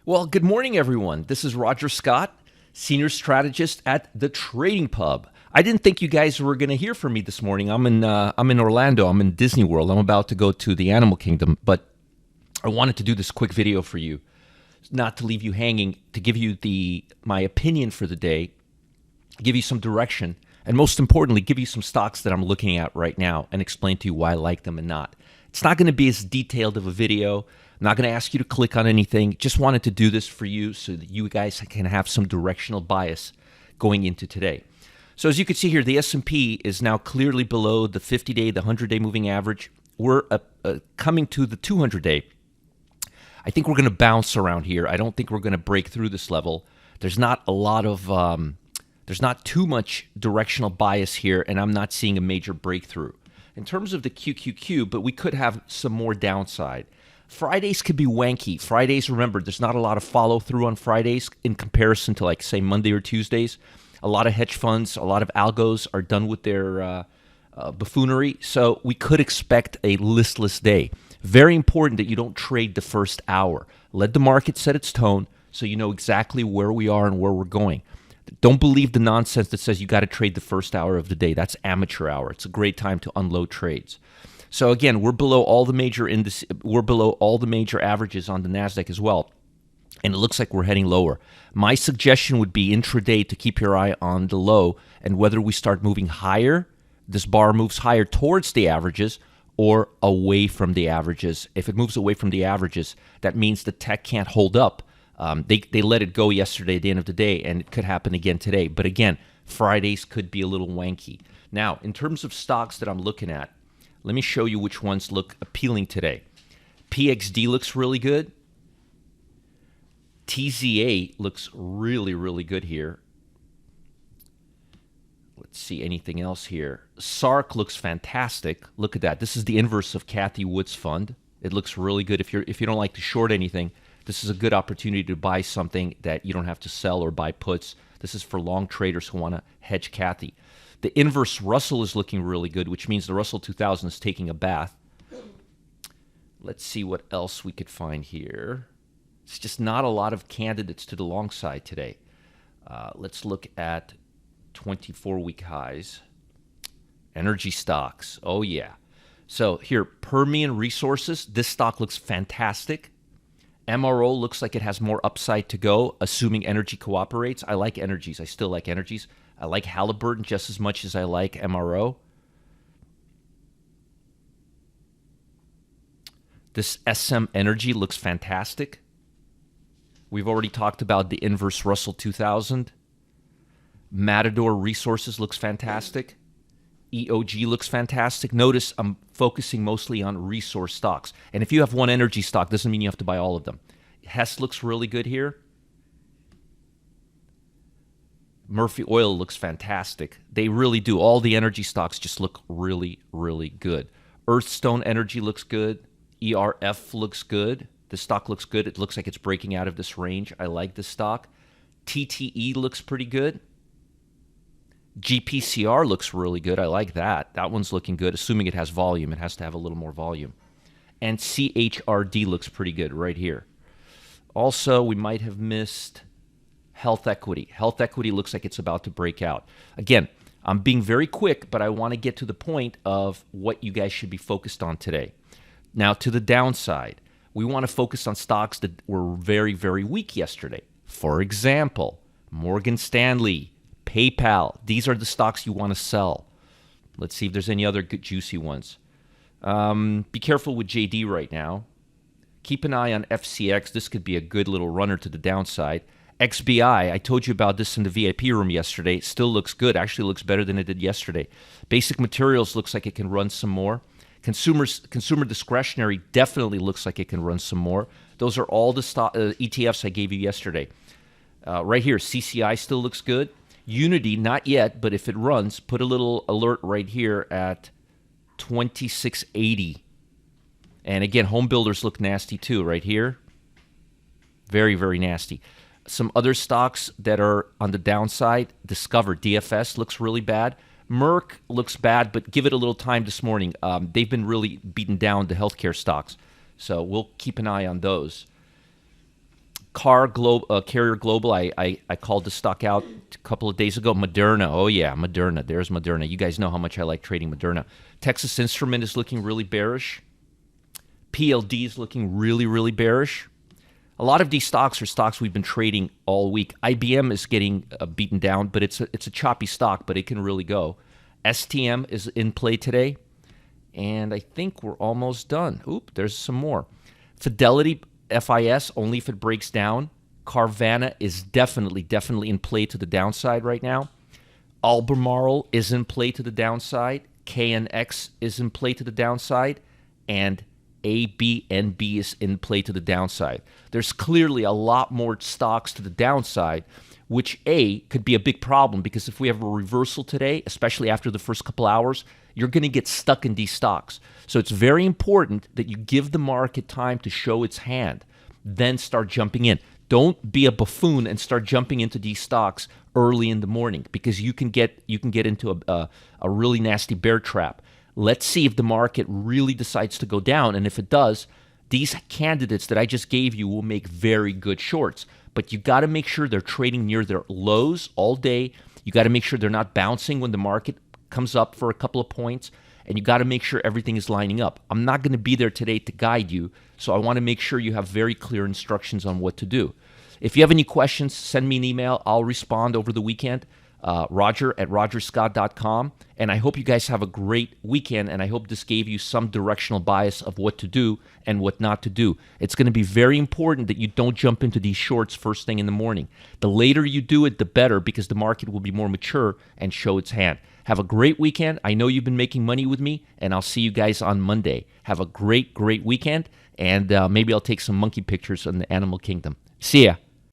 Well, good morning, everyone. This is Roger Scott, Senior Strategist at the Trading Pub. I didn't think you guys were going to hear from me this morning. I'm in Orlando. I'm in Disney World. I'm about to go to the Animal Kingdom, but I wanted to do this quick video for you, not to leave you hanging, to give you my opinion for the day, give you some direction, and most importantly, give you some stocks that I'm looking at right now and explain to you why I like them and not. It's not going to be as detailed of a video. I'm not going to ask you to click on anything. Just wanted to do this for you so that you guys can have some directional bias going into today. So as you can see here, the S&P is now clearly below the 50-day, the 100-day moving average. We're coming to the 200-day. I think we're going to bounce around here. I don't think we're going to break through this level. There's not a lot of, there's not too much directional bias here, and I'm not seeing a major breakthrough. In terms of the QQQ, but we could have some more downside. Fridays could be wanky. Fridays, remember, there's not a lot of follow-through on Fridays in comparison to, like, say, Monday or Tuesdays. A lot of hedge funds, a lot of algos are done with their buffoonery, so we could expect a listless day. Very important that you don't trade the first hour. Let the market set its tone so you know exactly where we are and where we're going. Don't believe the nonsense that says you got to trade the first hour of the day. That's amateur hour. It's a great time to unload trades. So again, we're below all the major we're below all the major averages on the Nasdaq as well, and it looks like we're heading lower. My suggestion would be intraday to keep your eye on the low and whether we start moving higher, this bar moves higher towards the averages or away from the averages. If it moves away from the averages, that means the tech can't hold up. They let it go yesterday at the end of the day, and it could happen again today. But again, Fridays could be a little wanky. Now, in terms of stocks that I'm looking at, let me show you which ones look appealing today. PXD looks really good. TZA looks really, really good here. Let's see anything else here. SARK looks fantastic. Look at that. This is the inverse of Kathy Wood's fund. It looks really good. If you don't like to short anything, this is a good opportunity to buy something that you don't have to sell or buy puts. This is for long traders who want to hedge Kathy. The inverse Russell is looking really good, which means the Russell 2000 is taking a bath. Let's see what else we could find here. It's just not a lot of candidates to the long side today. Let's look at 24-week highs. Energy stocks. Oh, yeah. So here, Permian Resources. This stock looks fantastic. MRO looks like it has more upside to go, assuming energy cooperates. I like energies. I still like energies. I like Halliburton just as much as I like MRO. This SM Energy looks fantastic. We've already talked about the inverse Russell 2000. Matador Resources looks fantastic. EOG looks fantastic. Notice I'm focusing mostly on resource stocks. And if you have one energy stock, doesn't mean you have to buy all of them. Hess looks really good here. Murphy Oil looks fantastic. They really do. All the energy stocks just look really, really good. Earthstone Energy looks good. ERF looks good. The stock looks good. It looks like it's breaking out of this range. I like this stock. TTE looks pretty good. GPCR looks really good. I like that. That one's looking good, assuming it has volume. It has to have a little more volume. And CHRD looks pretty good right here. Also, we might have missed Health Equity. Health Equity looks like it's about to break out. Again, I'm being very quick, but I want to get to the point of what you guys should be focused on today. Now, to the downside, we want to focus on stocks that were very, very weak yesterday. For example, Morgan Stanley, PayPal. These are the stocks you want to sell. Let's see if there's any other good juicy ones. Be careful with JD right now. Keep an eye on FCX. This could be a good little runner to the downside. XBI, I told you about this in the VIP room yesterday. It still looks good. Actually looks better than it did yesterday. Basic Materials looks like it can run some more. Consumer Discretionary definitely looks like it can run some more. Those are all the ETFs I gave you yesterday. Right here, CCI still looks good. Unity, not yet, but if it runs, put a little alert right here at 2680. And again, home builders look nasty too, right here. Very, very nasty. Some other stocks that are on the downside, Discover, DFS looks really bad. Merck looks bad, but give it a little time this morning. They've been really beaten down, the healthcare stocks. So we'll keep an eye on those. Carrier Global. I called the stock out a couple of days ago. Moderna. Oh yeah, Moderna. There's Moderna. You guys know how much I like trading Moderna. Texas Instrument is looking really bearish. PLD is looking really, really bearish. A lot of these stocks are stocks we've been trading all week. IBM is getting beaten down, but it's a choppy stock, but it can really go. STM is in play today, and I think we're almost done. Oop, there's some more. Fidelity, FIS, only if it breaks down. Carvana is definitely in play to the downside right now. Albemarle is in play to the downside. KNX is in play to the downside. And ABNB is in play to the downside. There's clearly a lot more stocks to the downside, which could be a big problem, because if we have a reversal today, especially after the first couple hours, you're going to get stuck in these stocks. So it's very important that you give the market time to show its hand, then start jumping in. Don't be a buffoon and start jumping into these stocks early in the morning, because you can get into a really nasty bear trap. Let's see if the market really decides to go down, and if it does, these candidates that I just gave you will make very good shorts. But you got to make sure they're trading near their lows all day. You got to make sure they're not bouncing when the market comes up for a couple of points, and you got to make sure everything is lining up. I'm not going to be there today to guide you, so I want to make sure you have very clear instructions on what to do. If you have any questions, send me an email. I'll respond over the weekend. Roger@rogerscott.com. And I hope you guys have a great weekend, and I hope this gave you some directional bias of what to do and what not to do. It's going to be very important that you don't jump into these shorts first thing in the morning. The later you do it, the better, because the market will be more mature and show its hand. Have a great weekend. I know you've been making money with me, and I'll see you guys on Monday. Have a great weekend, and maybe I'll take some monkey pictures in the animal kingdom. See ya.